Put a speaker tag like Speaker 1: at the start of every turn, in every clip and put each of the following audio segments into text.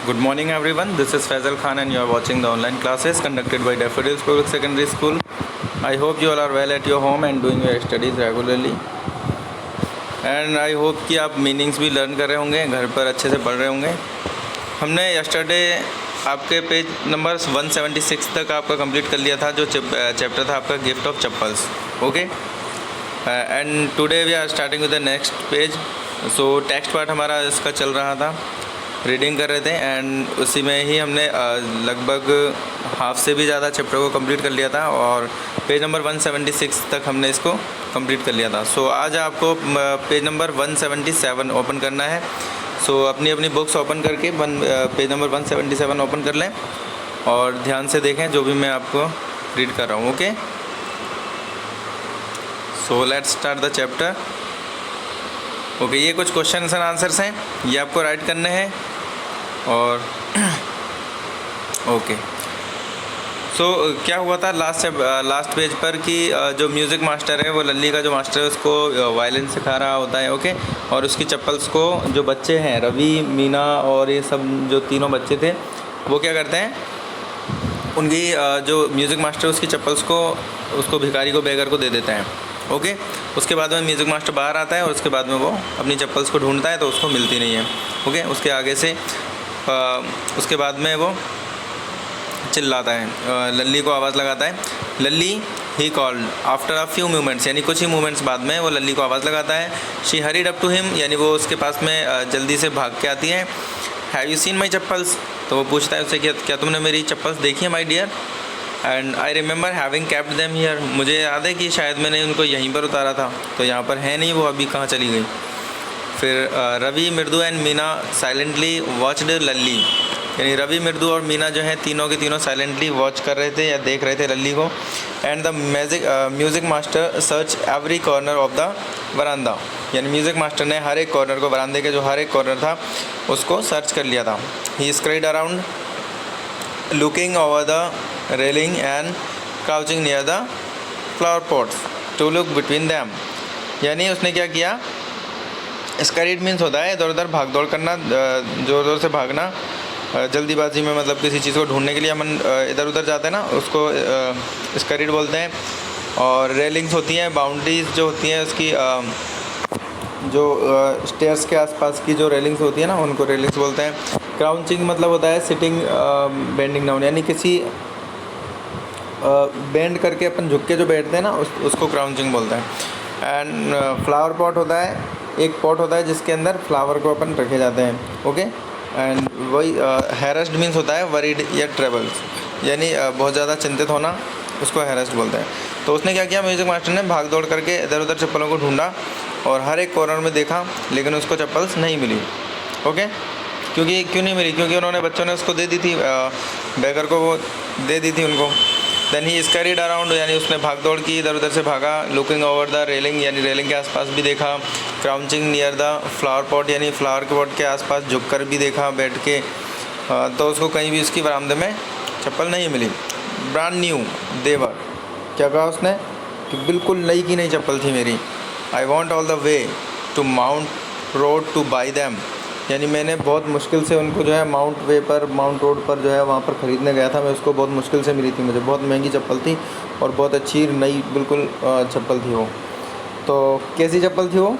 Speaker 1: Good morning everyone, this is Faisal Khan and you are watching the online classes conducted by Daffodils Public Secondary School. I hope you all are well at your home and doing your studies regularly. And I hope कि आप meanings भी learn कर रहे होंगे, घर पर अच्छे से पढ़ रहे होंगे। हमने यस्टरडे आपके पेज नंबर 176 तक आपका कंप्लीट कर लिया था, जो चैप्टर था आपका gift of chappals. Okay, and today we are starting with the next page. So text part हमारा इसका चल रहा था, रीडिंग कर रहे थे एंड उसी में ही हमने लगभग हाफ से भी ज़्यादा चैप्टर को कंप्लीट कर लिया था और पेज नंबर 176 तक हमने इसको कंप्लीट कर लिया था। सो आज आपको पेज नंबर 177 ओपन करना है। सो अपनी अपनी बुक्स ओपन करके पेज नंबर 177 ओपन कर लें और ध्यान से देखें जो भी मैं आपको रीड कर रहा हूँ। Okay, so let's start the chapter. Okay, ये कुछ क्वेश्चन एंड आंसर्स हैं, ये आपको राइट करने हैं। और ओके, सो क्या हुआ था लास्ट पेज पर कि जो म्यूज़िक मास्टर है वो लल्ली का जो मास्टर है उसको वायलिन सिखा रहा होता है। ओके, और उसकी चप्पल्स को जो बच्चे हैं रवि, मीना और ये सब जो तीनों बच्चे थे वो क्या करते हैं, उनकी जो म्यूज़िक मास्टर उसकी चप्पल्स को उसको भिखारी को, बेगर को दे देते हैं। ओके, उसके बाद में म्यूज़िक मास्टर बाहर आता है और उसके बाद में वो अपनी चप्पल्स को ढूंढता है तो उसको मिलती नहीं है। ओके, उसके आगे से उसके बाद में वो चिल्लाता है, लल्ली को आवाज़ लगाता है, Lalli he called after a few moments, यानी कुछ ही मोमेंट्स बाद में वो लल्ली को आवाज़ लगाता है। She hurried up to him, यानी वो उसके पास में जल्दी से भाग के आती है। Have you seen my chappals, तो वो पूछता है उससे कि क्या तुमने मेरी चप्पल्स देखी है my dear. And I remember having kept them here, मुझे याद है कि शायद मैंने उनको यहीं पर उतारा था, तो यहाँ पर है नहीं, वो अभी कहाँ चली गई। फिर रवि, मृदु एंड मीना साइलेंटली वॉच्ड लल्ली, यानी रवि, मृदु और मीना जो है तीनों के तीनों साइलेंटली वॉच कर रहे थे या देख रहे थे लल्ली को। And the music master search every corner of the veranda, यानी म्यूज़िक मास्टर ने हर एक कॉर्नर को, वरांदे के जो हर एक कॉर्नर था उसको सर्च कर लिया था। He scried around looking over the railing and crouching near the flower pots to look between them, यानी उसने क्या किया, स्करीड मीन्स होता है इधर उधर भाग दौड़ करना, ज़ोर ज़ोर से भागना, जल्दीबाजी में, मतलब किसी चीज़ को ढूंढने के लिए हम इधर उधर जाते हैं ना, उसको स्करीड बोलते हैं। और रेलिंग्स होती हैं, बाउंड्रीज जो होती हैं उसकी, जो स्टेयर्स के आसपास की जो रेलिंग्स होती है ना उनको रेलिंग्स बोलते हैं। क्राउचिंग मतलब होता है सिटिंग बेंडिंग डाउन, यानी किसी बेंड करके अपन झुक के जो बैठते हैं ना उसको क्राउचिंग बोलते हैं। एंड फ्लावर पॉट होता है, एक पॉट होता है जिसके अंदर फ्लावर को अपन रखे जाते हैं। ओके, एंड वही हैरस्ड मीन्स होता है वरीड या ट्रेबल्स, यानी बहुत ज़्यादा चिंतित होना, उसको हैरस्ड बोलते हैं। तो उसने क्या किया, म्यूज़िक मास्टर ने भाग दौड़ करके इधर उधर चप्पलों को ढूंढा और हर एक कॉर्नर में देखा, लेकिन उसको चप्पल्स नहीं मिली। ओके, क्यों नहीं मिली, क्योंकि उन्होंने, बच्चों ने उसको दे दी थी, बेगर को वो दे दी थी उनको। देन ही स्करीड अराउंड, यानी उसने भाग दौड़ की, इधर उधर से भागा। लुकिंग ओवर द रेलिंग, यानी रेलिंग के आसपास भी देखा। Crouching near the flower pot, यानी फ्लावर के पॉट के आसपास झुककर भी देखा बैठ के, तो उसको कहीं भी उसकी बरामदे में चप्पल नहीं मिली। ब्रांड न्यू देवर, क्या कहा उसने कि बिल्कुल नई की नई चप्पल थी मेरी। I went all the way to Mount Road to buy them, यानी मैंने बहुत मुश्किल से उनको जो है माउंट रोड पर जो है वहाँ पर ख़रीदने गया था मैं, उसको बहुत मुश्किल से मिली थी मुझे, बहुत महंगी चप्पल थी और बहुत अच्छी नई बिल्कुल चप्पल थी वो। तो कैसी चप्पल थी वो,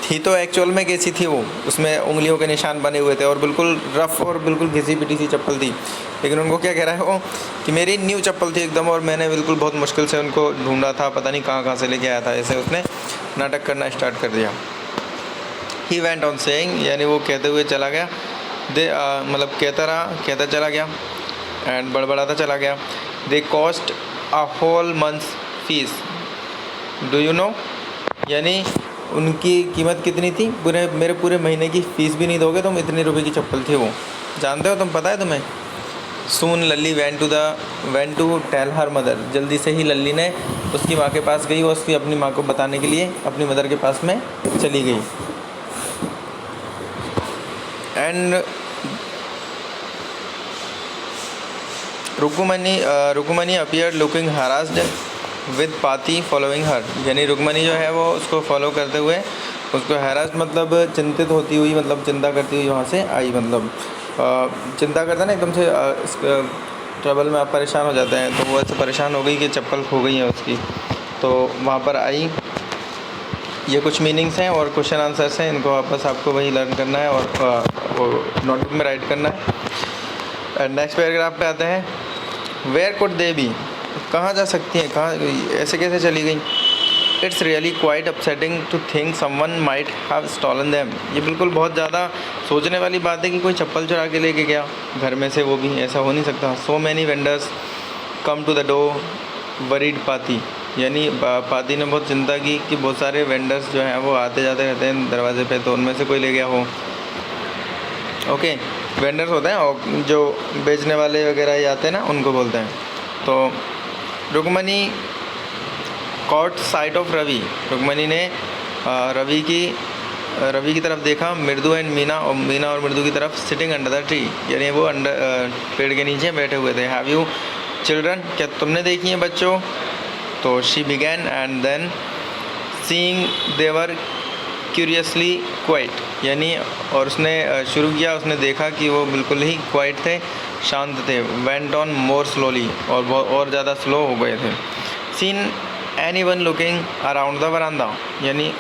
Speaker 1: थी तो एक्चुअल में कैसी थी वो, उसमें उंगलियों के निशान बने हुए थे और बिल्कुल रफ़ और बिल्कुल घिसी पिटी सी चप्पल थी। लेकिन उनको क्या कह रहा है वो कि मेरी न्यू चप्पल थी एकदम और मैंने बिल्कुल बहुत मुश्किल से उनको ढूंढा था, पता नहीं कहाँ से लेके आया था, ऐसे उसने नाटक करना स्टार्ट कर दिया। ही वेंट ऑन सेइंग, यानी वो कहते हुए चला गया, मतलब कहता चला गया एंड बड़बड़ाता चला गया। They cost a whole month's fees, do you know, यानी उनकी कीमत कितनी थी, मेरे पूरे महीने की फ़ीस भी नहीं दोगे तुम, इतनी रुपए की चप्पल थी वो, जानते हो तुम, पता है तुम्हें। Soon Lalli went to tell her mother, जल्दी से ही लल्ली ने उसकी माँ के पास गई, वो उसकी अपनी माँ को बताने के लिए अपनी मदर के पास में चली गई। And Rukmani appeared looking harassed with Pati following her, यानी रुक्मणी जो है वो उसको फॉलो करते हुए, उसको हैरास मतलब चिंतित होती हुई, मतलब चिंता करती हुई वहाँ से आई, मतलब चिंता करते हैं ना एकदम से ट्रबल में आप परेशान हो जाते हैं, तो वो ऐसे परेशान हो गई कि चप्पल खो गई है उसकी। तो वहाँ पर आई, ये कुछ मीनिंग्स हैं और क्वेश्चन आंसर्स हैं, इनको वापस आपको वही लर्न करना है और वो नोटबुक में राइट करना है। नेक्स्ट पैराग्राफ पे आते हैं। वेयर कुड दे बी, कहाँ जा सकती हैं, कहाँ ऐसे कैसे चली गई। It's really quite upsetting to think someone might have stolen them, ये बिल्कुल बहुत ज़्यादा सोचने वाली बात है कि कोई चप्पल चुरा के लेके गया घर में से, वो भी ऐसा हो नहीं सकता। So many vendors come to the door worried Paati, यानी पाती ने बहुत चिंता की कि बहुत सारे वेंडर्स जो हैं वो आते जाते रहते हैं दरवाजे पे, तो उनमें से कोई ले गया हो। ओके, वेंडर्स होते हैं और जो बेचने वाले वगैरह ही आते हैं ना, उनको बोलते हैं। तो Rukmani caught sight of Ravi, Rukmani ने रवि की तरफ देखा। मृदु एंड मीना, और मीना और मृदु की तरफ। सिटिंग अंडर द ट्री, यानी वो अंडर पेड़ के नीचे बैठे हुए थे। हैव यू चिल्ड्रन, क्या तुमने देखी हैं बच्चों। तो she began and then seeing their curiously quiet, यानी और उसने शुरू किया, उसने देखा कि वो बिल्कुल ही क्वाइट थे, शांत थे। वेंट ऑन मोर स्लोली, और ज़्यादा स्लो हो गए थे। Seen anyone looking around the veranda, यानी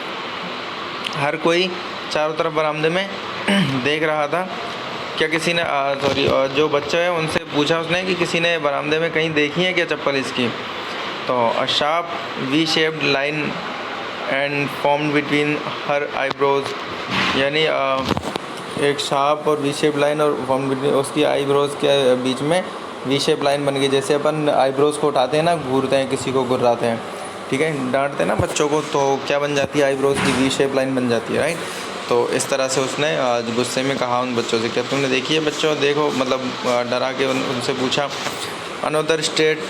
Speaker 1: हर कोई चारों तरफ बरामदे में देख रहा था। क्या किसी ने जो बच्चे हैं उनसे पूछा उसने कि किसी ने बरामदे में कहीं देखी है क्या चप्पल इसकी। तो a sharp V shaped line and formed between her eyebrows, यानी एक शार्प और वी शेप लाइन और फॉर्म बिटवीन, उसकी आईब्रोज के बीच में वी शेप लाइन बन गई। जैसे अपन आईब्रोज को उठाते हैं ना, घूरते हैं, किसी को घुराते हैं, ठीक है, डांटते हैं ना बच्चों को, तो क्या बन जाती है, आईब्रोज की वी शेप लाइन बन जाती है, राइट। तो इस तरह से उसने गुस्से में कहा उन बच्चों से, क्या तुमने देखी है बच्चों, देखो, मतलब डरा के उनसे पूछा। Another straight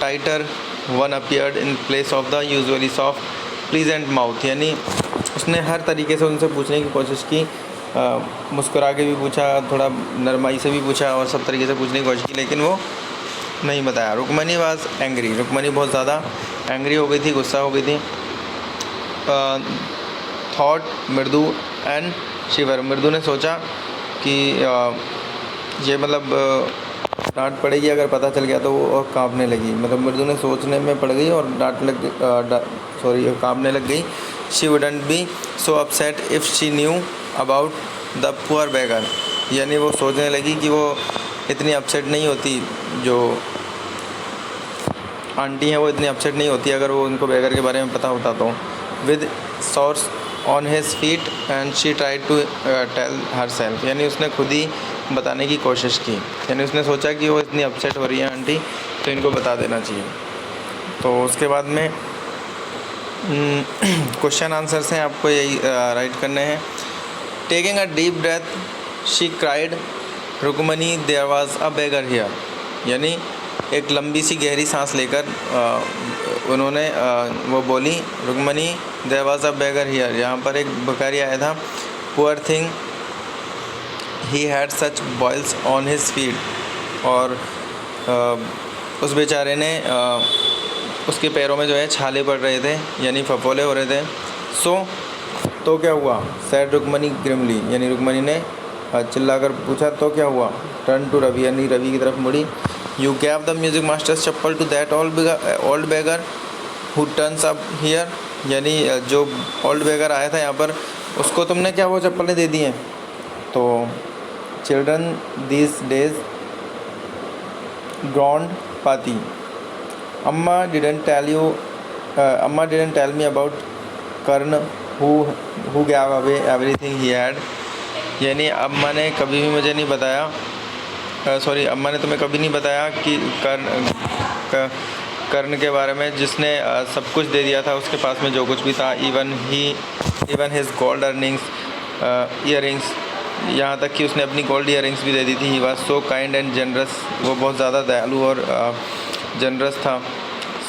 Speaker 1: tighter one appeared in place of the usually soft pleasant mouth, यानी उसने हर तरीके से उनसे पूछने की कोशिश की, मुस्कुरा के भी पूछा, थोड़ा नरमाई से भी पूछा, और सब तरीके से पूछने की कोशिश की, लेकिन वो नहीं बताया। रुक्मणी वाज एंग्री, रुक्मणी बहुत ज़्यादा एंग्री हो गई थी, गुस्सा हो गई थी। थॉट मृदु एंड शिवर, मृदु ने सोचा कि ये मतलब डांट पड़ेगी, अगर पता चल गया तो वो और कांपने लगी, मतलब मृदु ने सोचने में पड़ गई और कांपने लग गई। She wouldn't be so upset if she knew about the poor beggar, यानी वो सोचने लगी कि वो इतनी अपसेट नहीं होती, जो आंटी हैं वो इतनी अपसेट नहीं होती अगर वो उनको बेगर के बारे में पता होता तो। With sores on his feet and she tried to tell herself, यानी उसने खुद ही बताने की कोशिश की, यानी उसने सोचा कि वो इतनी अपसेट हो रही है आंटी, तो इनको बता देना चाहिए। तो उसके बाद में क्वेश्चन आंसर्स हैं, आपको यही राइट करने हैं। Taking a deep breath she cried Rukmani there was a beggar here, यानी एक लंबी सी गहरी सांस लेकर उन्होंने वो बोली, Rukmani there was a beggar here, यहाँ पर एक भिखारी आया था। Poor thing he had such boils on his feet, और उस बेचारे ने उसके पैरों में जो है छाले पड़ रहे थे, यानी फफोले हो रहे थे। सो तो क्या हुआ, सैड रुक्मणी ग्रिमली, यानी रुक्मणी ने चिल्लाकर पूछा तो क्या हुआ। टर्न टू रवि, यानी रवि की तरफ मुड़ी। You gave the music master's chappal to that old beggar who turns up here, यानी जो ओल्ड बेगर आया था यहाँ पर, उसको तुमने क्या वो चप्पलें दे दी हैं। तो children these days groaned Paati, Amma didn't tell me about Karna who gave away everything he had, यानी अम्मा ने कभी भी मुझे नहीं बताया, अम्मा ने तुम्हें कभी नहीं बताया कि कर्ण के बारे में, जिसने सब कुछ दे दिया था उसके पास में जो कुछ भी था। इवन हिज गोल्ड ईयरिंग्स, यहाँ तक कि उसने अपनी गोल्ड ईयरिंग्स भी दे दी थी। He was so kind and generous, वो बहुत ज़्यादा दयालु और जनरस था।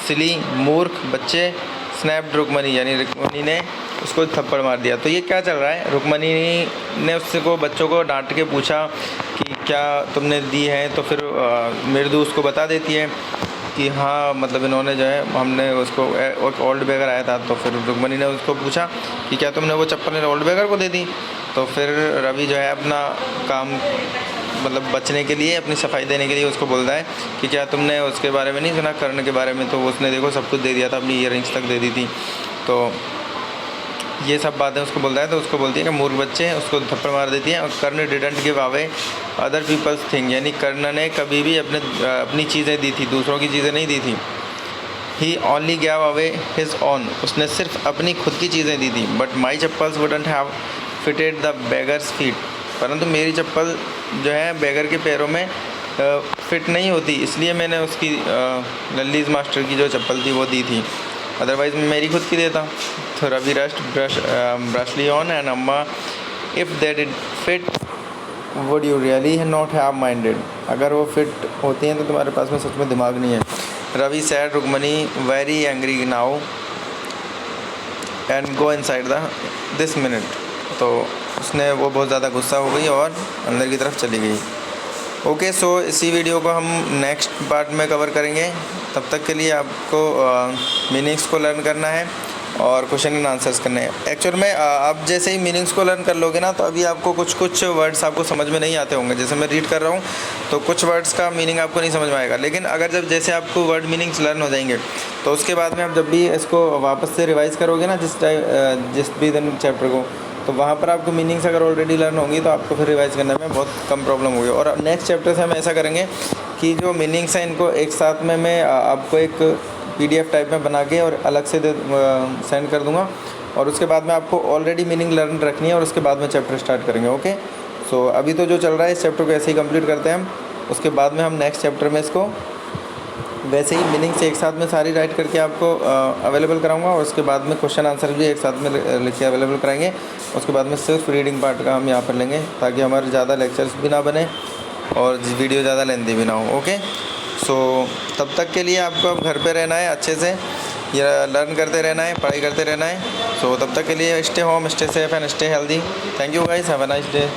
Speaker 1: सिली, मूर्ख बच्चे। स्नैप्ड रुक्मणी, यानी रुक्मणी ने उसको थप्पड़ मार दिया। तो ये क्या चल रहा है, रुक्मणी ने उससे को बच्चों को डांट के पूछा कि क्या तुमने दी है, तो फिर मृदु उसको बता देती है कि हाँ, मतलब इन्होंने जो है, हमने उसको एक ओल्ड बेगर आया था, तो फिर रुक्मणी ने उसको पूछा कि क्या तुमने वो चप्पल ओल्ड बेगर को दे दी। तो फिर रवि जो है अपना काम मतलब बचने के लिए, अपनी सफाई देने के लिए उसको बोलता है कि क्या तुमने उसके बारे में नहीं सुना, कर्ण के बारे में? तो उसने देखो सब कुछ दे दिया था, अपनी ईयरिंग्स तक दे दी थी। तो ये सब बातें उसको बोलता है। तो उसको बोलती है कि मूर्ख बच्चे, उसको थप्पड़ मार देती है। और Karna didn't give away other people's thing, यानी कर्ण ने कभी भी अपनी चीज़ें दी थी, दूसरों की चीज़ें नहीं दी थी। He only gave away his own, उसने सिर्फ अपनी खुद की चीज़ें दी थी। But my chappals wouldn't have fitted the beggar's feet, परंतु मेरी चप्पल जो है बेगर के पैरों में फिट नहीं होती, इसलिए मैंने उसकी लल्लीज मास्टर की जो चप्पल थी वो दी थी, अदरवाइज़ मैं मेरी खुद की देता। तो रवि रस्ट ब्रशली ऑन एंड अम्मा if they did fit would you really not have minded, अगर वो फिट होती हैं तो तुम्हारे पास में सच में दिमाग नहीं है। Ravi said Rukmani very angry now and go inside this minute, तो उसने वो बहुत ज़्यादा गुस्सा हो गई और अंदर की तरफ चली गई। ओके, सो इसी वीडियो को हम नेक्स्ट पार्ट में कवर करेंगे। तब तक के लिए आपको मीनिंग्स को लर्न करना है और क्वेश्चन एंड आंसर्स करने हैं। एक्चुअल में आप जैसे ही मीनिंग्स को लर्न कर लोगे ना, तो अभी आपको कुछ वर्ड्स आपको समझ में नहीं आते होंगे। जैसे मैं रीड कर रहा हूँ तो कुछ वर्ड्स का मीनिंग आपको नहीं समझ में आएगा, लेकिन अगर जैसे आपको वर्ड मीनिंग्स लर्न हो जाएंगे तो उसके बाद में आप जब भी इसको वापस से रिवाइज़ करोगे ना जिस भी दिन चैप्टर को, तो वहाँ पर आपको मीनिंग्स अगर ऑलरेडी लर्न होंगी तो आपको फिर रिवाइज़ करने में बहुत कम प्रॉब्लम होगी। और नेक्स्ट चैप्टर से हम ऐसा करेंगे कि जो मीनिंग्स हैं इनको एक साथ में मैं आपको एक PDF टाइप में बना के और अलग से सेंड कर दूंगा, और उसके बाद में आपको ऑलरेडी मीनिंग लर्न रखनी है और उसके बाद में चैप्टर स्टार्ट करेंगे। ओके, सो अभी तो जो चल रहा है इस चैप्टर को ऐसे ही कंप्लीट करते हैं हम, उसके बाद में हम नेक्स्ट चैप्टर में इसको वैसे ही मीनिंग से एक साथ में सारी राइट करके आपको अवेलेबल कराऊंगा, और उसके बाद में क्वेश्चन आंसर भी एक साथ में लिख के अवेलेबल कराएंगे। उसके बाद में सिर्फ रीडिंग पार्ट का हम यहाँ पर लेंगे, ताकि हमारे ज़्यादा लेक्चर्स भी ना बने और वीडियो ज़्यादा लेंथी भी ना हो। ओके, सो तब तक के लिए आपको अब घर पे रहना है, अच्छे से या लर्न करते रहना है, पढ़ाई करते रहना है। सो तब तक के लिए stay home, stay safe and stay healthy. Thank you guys, have a nice day.